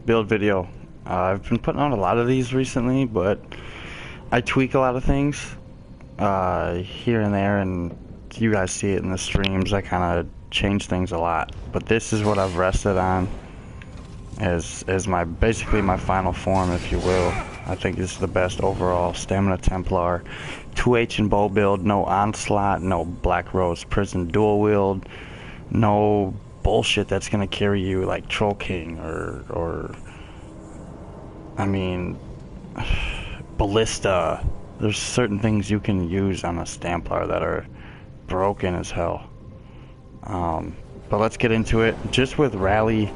build video. I've been putting out a lot of these recently, but I tweak a lot of things here and there, and you guys see it in the streams. I kind of change things a lot, but this is what I've rested on as my basically my final form, if you will. I think this is the best overall stamina Templar. 2H and bow build, no onslaught, no Black Rose Prison dual wield, no bullshit that's gonna carry you like Troll King or I mean Ballista. There's certain things you can use on a Stamplar that are broken as hell. But let's get into it. Just with rally,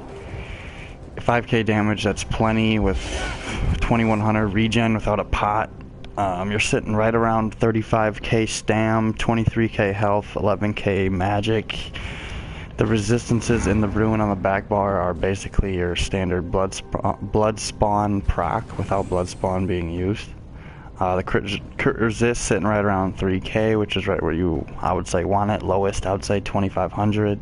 5k damage, that's plenty. With 2100 regen without a pot, you're sitting right around 35k stam, 23k health, 11k magic. The resistances in the ruin on the back bar are basically your standard blood spawn proc without blood spawn being used. The crit resist sitting right around 3k, which is right where I would say want it. Lowest I would say 2500.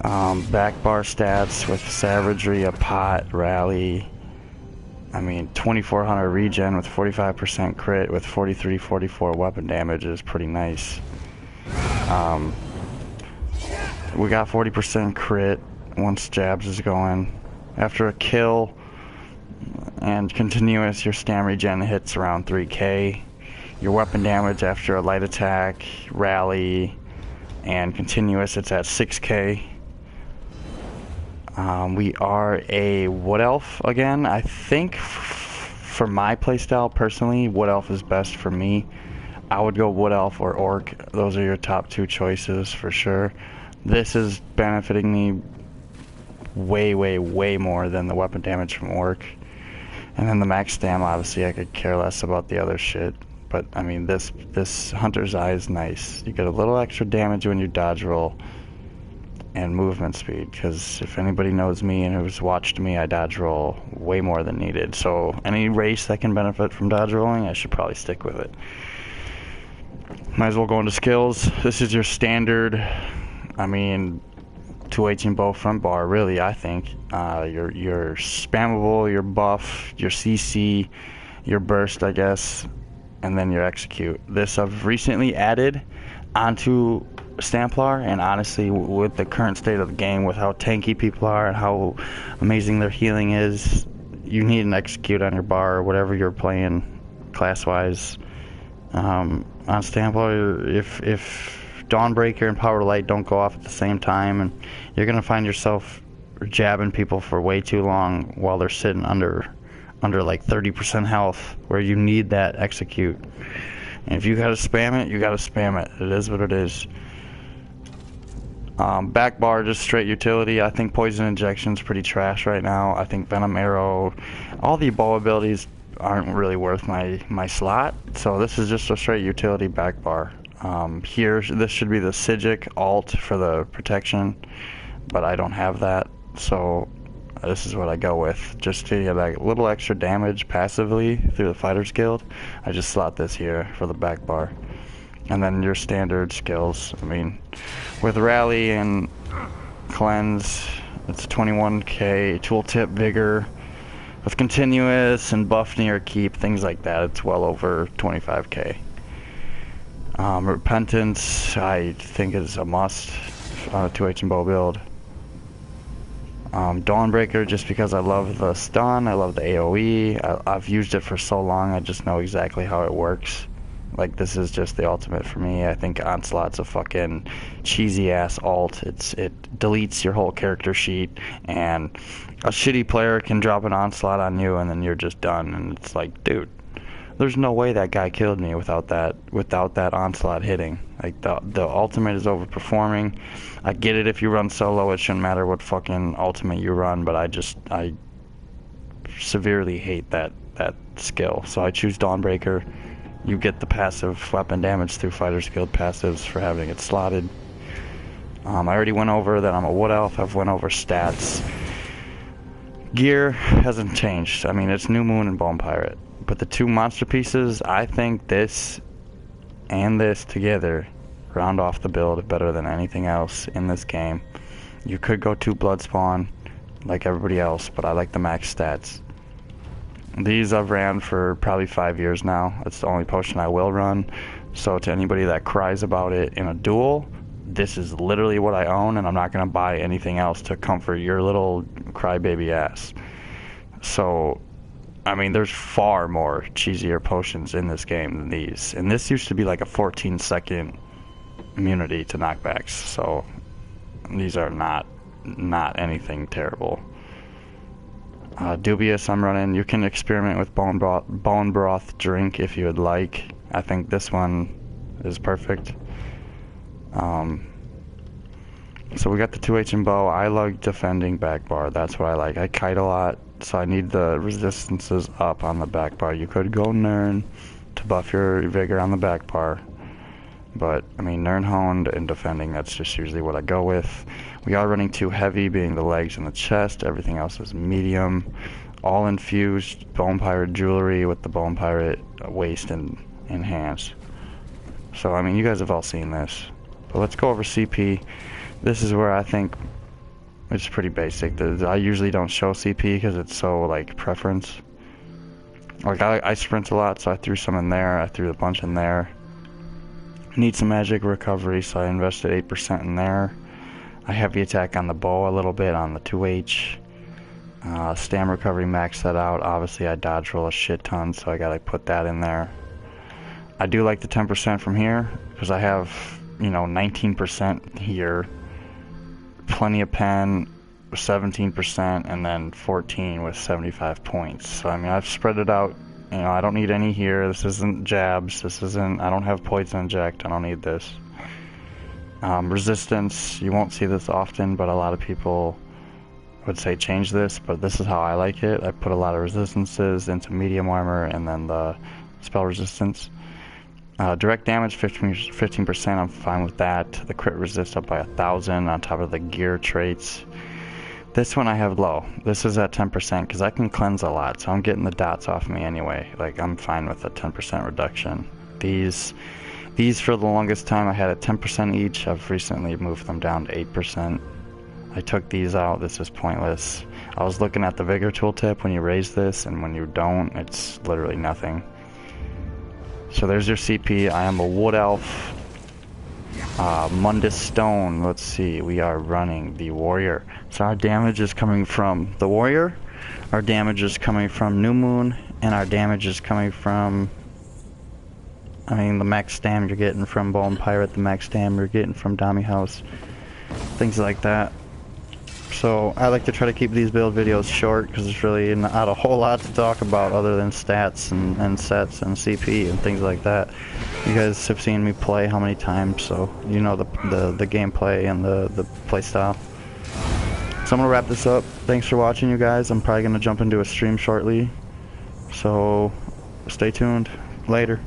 Back bar stats with savagery, a pot, rally. I mean 2400 regen with 45% crit with 44 weapon damage is pretty nice. We got 40% crit once jabs is going. After a kill and continuous, your stam regen hits around 3k. Your weapon damage after a light attack, rally, and continuous, it's at 6k. We are a Wood Elf again. I think for my playstyle personally, Wood Elf is best for me. I would go Wood Elf or Orc. Those are your top two choices for sure. This is benefiting me way more than the weapon damage from Orc. And then the max stam, obviously I could care less about the other shit. But I mean, this Hunter's Eye is nice. You get a little extra damage when you dodge roll and movement speed, because if anybody knows me and who's watched me, I dodge roll way more than needed. So any race that can benefit from dodge rolling, I should probably stick with it. Might as well go into skills. This is your standard, I mean, 2H and bow front bar, really, I think. Your spammable, your buff, your CC, your burst, I guess, and then your execute. This I've recently added onto Stamplar, and honestly, with the current state of the game, with how tanky people are and how amazing their healing is, you need an execute on your bar or whatever you're playing class-wise. On Stamplar, if Dawnbreaker and Power Light don't go off at the same time, and you're gonna find yourself jabbing people for way too long while they're sitting under like 30% health, where you need that execute. And if you gotta spam it, you gotta spam it. It is what it is. Back bar, just straight utility. I think Poison Injection's pretty trash right now. I think Venom Arrow, all the bow abilities aren't really worth my slot. So this is just a straight utility back bar. Here, this should be the Sigic alt for the protection, but I don't have that, so this is what I go with. Just to get that little extra damage passively through the Fighter's Guild, I just slot this here for the back bar. And then your standard skills, I mean, with Rally and Cleanse, it's 21k, Tooltip Vigor. With Continuous and Buff Near Keep, things like that, it's well over 25k. Repentance, I think, is a must on a 2H and bow build. Dawnbreaker, just because I love the stun, I love the AoE. I've used it for so long, I just know exactly how it works. Like, this is just the ultimate for me. I think Onslaught's a fucking cheesy ass alt. It deletes your whole character sheet, and a shitty player can drop an Onslaught on you, and then you're just done. And it's like, dude, there's no way that guy killed me without that Onslaught hitting. Like, the ultimate is overperforming. I get it, if you run solo, it shouldn't matter what fucking ultimate you run, but I severely hate that skill. So I choose Dawnbreaker. You get the passive weapon damage through Fighter's Guild passives for having it slotted. I already went over that I'm a Wood Elf. I've went over stats. Gear hasn't changed. I mean, it's New Moon and Bone Pirate. But the two monster pieces, I think this and this together round off the build better than anything else in this game. You could go 2 Blood Spawn. like everybody else, but I like the max stats. These I've ran for probably 5 years now. It's the only potion I will run. So to anybody that cries about it in a duel, this is literally what I own, and I'm not going to buy anything else to comfort your little crybaby ass. So, I mean, there's far more cheesier potions in this game than these. And this used to be like a 14-second immunity to knockbacks. So, these are not anything terrible. Dubious I'm running. You can experiment with bone broth drink if you would like. I think this one is perfect. So we got the 2H and bow. I like defending back bar. That's what I like. I kite a lot, so I need the resistances up on the back bar. You could go Nern to buff your vigor on the back bar, but I mean Nern honed and defending, that's just usually what I go with. We are running 2 heavy, being the legs and the chest. Everything else is medium. All infused bone pirate jewelry with the bone pirate waist and hands. So I mean, you guys have all seen this. But let's go over CP. This is where I think it's pretty basic. I usually don't show CP because it's so like preference. Like I sprint a lot, so I threw some in there. I threw a bunch in there. Need some magic recovery, so I invested 8% in there. I heavy attack on the bow a little bit on the 2H. Stam recovery, max that out. Obviously I dodge roll a shit ton, so I gotta put that in there. I do like the 10% from here because I have, you know, 19% here, plenty of pen, 17%, and then 14 with 75 points. So I mean, I've spread it out. You know, I don't need any here. This isn't jabs. This isn't. I don't have poison inject. I don't need this. Resistance. You won't see this often, but a lot of people would say change this. But this is how I like it. I put a lot of resistances into medium armor and then the spell resistance. Direct damage 15%, I'm fine with that. The crit resist up by 1,000 on top of the gear traits. This one I have low. This is at 10% because I can cleanse a lot, so I'm getting the dots off me anyway. Like, I'm fine with a 10% reduction. These for the longest time I had at 10% each. I've recently moved them down to 8%. I took these out. This is pointless. I was looking at the Vigor tooltip when you raise this, and when you don't, it's literally nothing. So there's your CP. I am a Wood Elf. Mundus Stone. Let's see. We are running the Warrior. So our damage is coming from the Warrior. Our damage is coming from New Moon. And our damage is coming from... I mean, the max stam you're getting from Bone Pirate. The max stam you're getting from Dami House. Things like that. So I like to try to keep these build videos short because there's really not a whole lot to talk about other than stats and sets and CP and things like that. You guys have seen me play how many times, so you know the gameplay and the play style. So I'm gonna wrap this up. Thanks for watching, you guys. I'm probably gonna jump into a stream shortly, so stay tuned. Later.